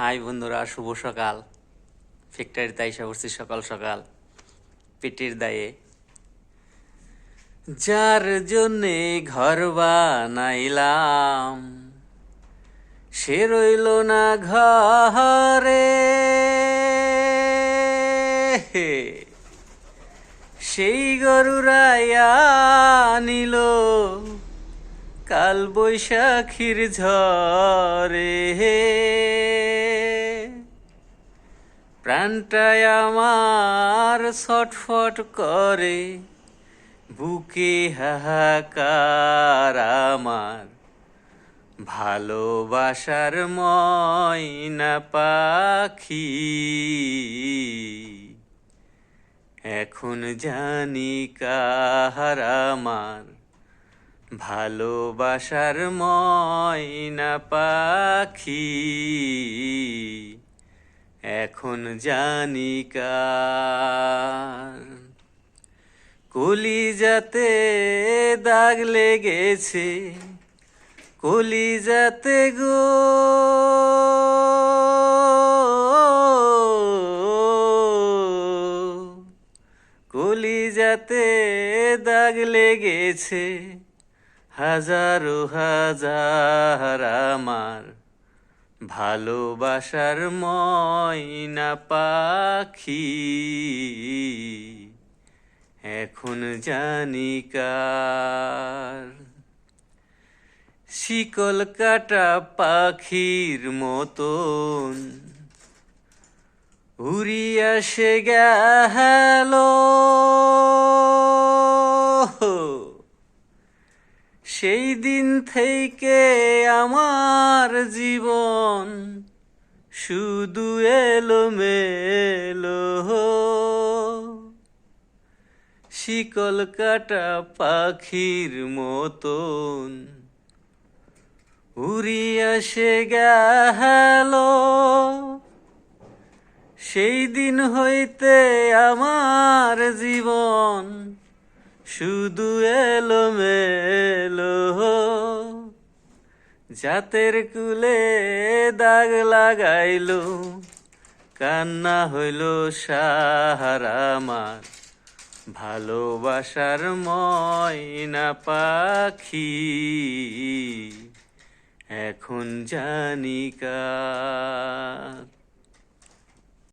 High বন্ধুরা, শুভ সকাল। ফ্যাক্টরিতে আইসা পড়ছি সকাল সকাল পেটের দায়ে। যার জন্যে ঘর বানাইলাম সে রইল না ঘরে, সেই গরুরাইয়া নিল কাল বৈশাখীর ঝরে। প্রাণটায় আমার ছটফট করে, বুকে হাহাকার আমার ভালোবাসার ময়না পাখি। এখন জানি কাহার আমার ভালোবাসার ময়না পাখি, এখন জানি কার। কলিজাতে দাগ লেগেছে, কলিজাতে গো, কলিজাতে দাগ লেগেছে হাজারো হাজার আমার ভালোবাসার ময়না পাখি, এখন জানি কার। শিকল কাটা পাখির মতন উড়িয়া সে গেল, সেই দিন থেকে আমার জীবন শুধু এলোমেলো। শিকল কাটা পাখির মতন উড়িয়া সে গেল, সেই দিন হইতে আমার জীবন শুধু এলোমেলো। জাতের কুলে দাগ লাগাইল, কান্না হইল সাহারা আমার ভালোবাসার ময়না পাখি, এখন জানি কার।